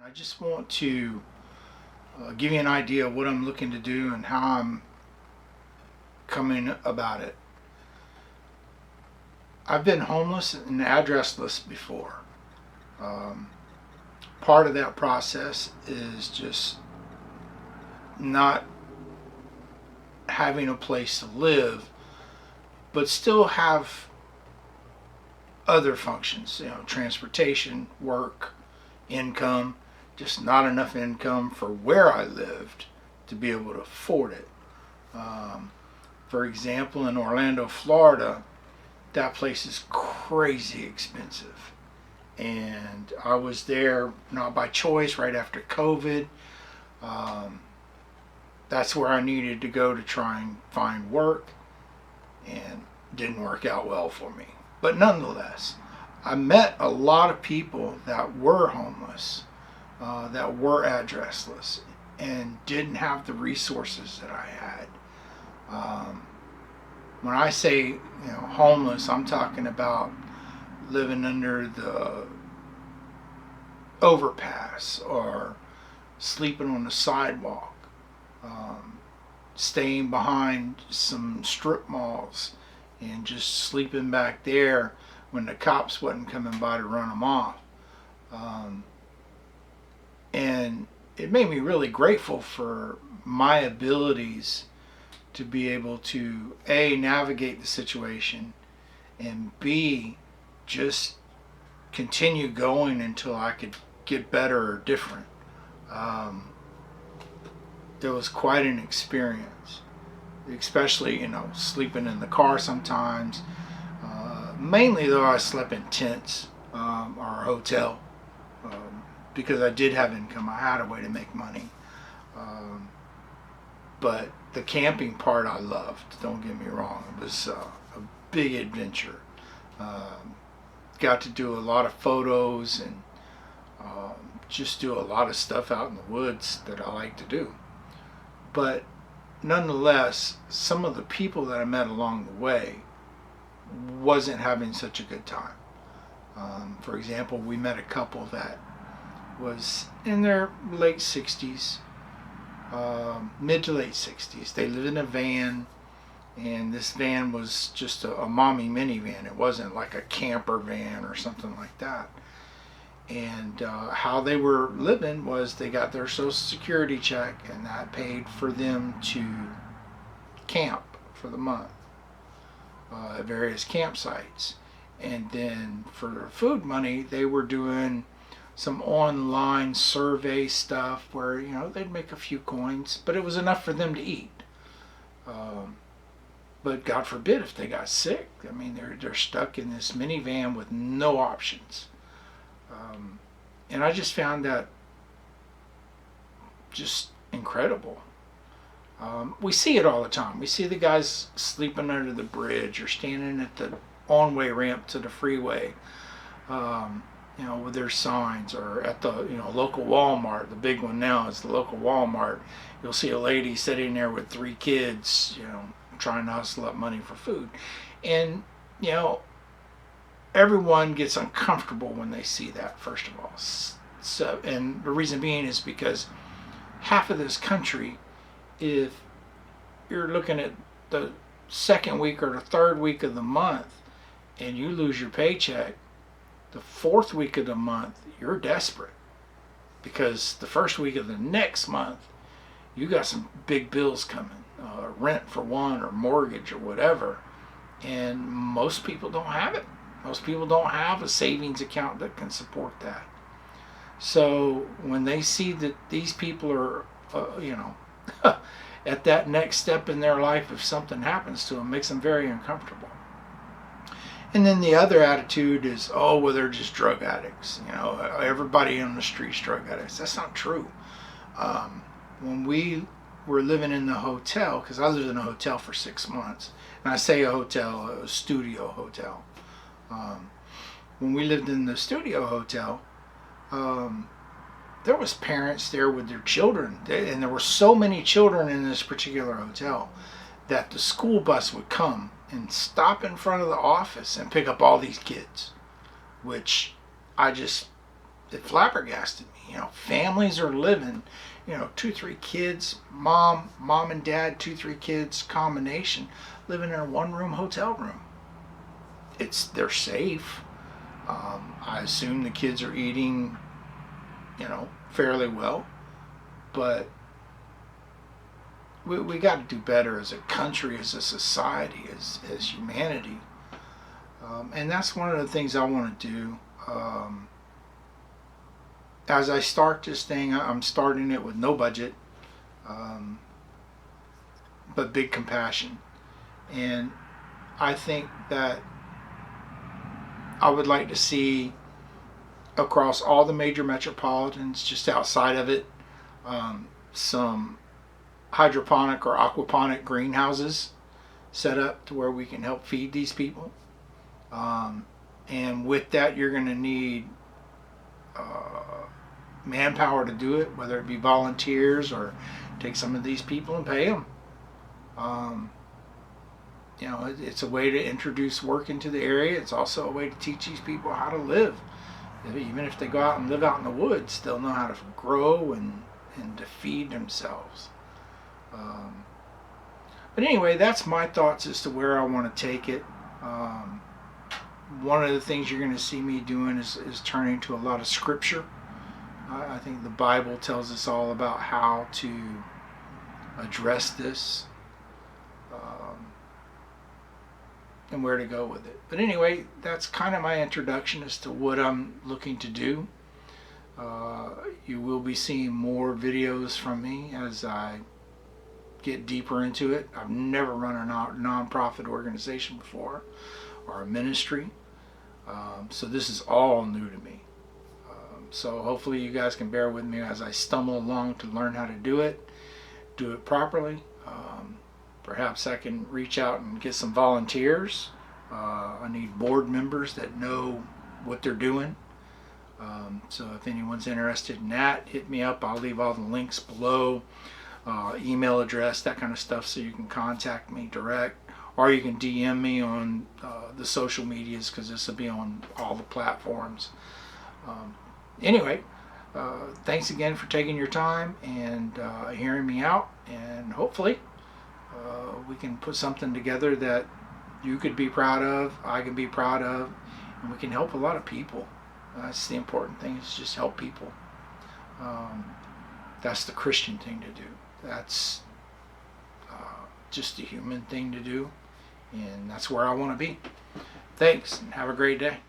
I just want to give you an idea of what I'm looking to do and how I'm coming about it. I've been homeless and addressless before. Um, Part of that process is just not having a place to live, but still have other functions, transportation, work, income, just not enough income for where I lived to be able to afford it. Um, for example, in Orlando, Florida, that place is crazy expensive. And I was there not by choice right after COVID. Um, that's where I needed to go to try and find work, and didn't work out well for me. But nonetheless, I met a lot of people that were homeless, that were addressless, and didn't have the resources that I had. Um, when I say homeless, I'm talking about living under the overpass or sleeping on the sidewalk, um, staying behind some strip malls and just sleeping back there when the cops wasn't coming by to run them off. Um, and it made me really grateful for my abilities to be able to A, navigate the situation, and B, just continue going until I could get better or different. Um, it was quite an experience, especially sleeping in the car sometimes. Mainly though, I slept in tents or a hotel, because I did have income. I had a way to make money. But the camping part I loved, don't get me wrong. It was a big adventure. Um, Got to do a lot of photos and just do a lot of stuff out in the woods that I like to do. But nonetheless, some of the people that I met along the way wasn't having such a good time. For example, we met a couple that was in their late 60s, mid to late 60s. They lived in a van, and this van was just a mommy minivan. It wasn't like a camper van or something like that. And how they were living was they got their Social Security check, and that paid for them to camp for the month at various campsites. And then for their food money, they were doing some online survey stuff where they'd make a few coins, but it was enough for them to eat. But God forbid if they got sick. I mean, they're stuck in this minivan with no options. And I just found that just incredible. We see it all the time. We see the guys sleeping under the bridge or standing at the on-way ramp to the freeway, with their signs, or at the local Walmart. The big one now is the local Walmart. You'll see a lady sitting there with 3 kids, trying to hustle up money for food. And everyone gets uncomfortable when they see that, first of all. So, and the reason being is because half of this country, if you're looking at the second week or the third week of the month and you lose your paycheck, the fourth week of the month you're desperate, because the first week of the next month you got some big bills coming, rent for one, or mortgage, or whatever. And most people don't have it. Most people don't have a savings account that can support that. So when they see that these people are, at that next step in their life, if something happens to them, it makes them very uncomfortable. And then the other attitude is, oh, well, they're just drug addicts. Everybody on the street's drug addicts. That's not true. When we were living in the hotel, because I lived in a hotel for 6 months, and I say a hotel, a studio hotel. When we lived in the studio hotel, there was parents there with their children, and there were so many children in this particular hotel that the school bus would come and stop in front of the office and pick up all these kids, which I just it flabbergasted me. Families are living, 2, 3 kids, mom and dad, 2, 3 kids combination, living in a one-room hotel room. They're safe. I assume the kids are eating, fairly well, but we got to do better as a country, as a society, as humanity. And that's one of the things I want to do. As I start this thing, I'm starting it with no budget, but big compassion. And I think that I would like to see across all the major metropolitans, just outside of it, some hydroponic or aquaponic greenhouses set up to where we can help feed these people. And with that, you're going to need manpower to do it, whether it be volunteers or take some of these people and pay them. It's a way to introduce work into the area. It's also a way to teach these people how to live. Even if they go out and live out in the woods, they'll know how to grow and to feed themselves. But anyway, that's my thoughts as to where I want to take it. One of the things you're going to see me doing is turning to a lot of scripture. I think the Bible tells us all about how to address this and where to go with it. But anyway, that's kind of my introduction as to what I'm looking to do. You will be seeing more videos from me as I get deeper into it. I've never run a non-profit organization before, or a ministry. So this is all new to me. So hopefully you guys can bear with me as I stumble along to learn how to do it properly. Perhaps I can reach out and get some volunteers. I need board members that know what they're doing. So if anyone's interested in that, hit me up. I'll leave all the links below, email address, that kind of stuff, so you can contact me direct, or you can DM me on the social medias, because this will be on all the platforms. Anyway, thanks again for taking your time and hearing me out, and hopefully we can put something together that you could be proud of, I could be proud of, and we can help a lot of people. That's the important thing, is just help people. That's the Christian thing to do. That's just a human thing to do, and that's where I want to be. Thanks, and have a great day.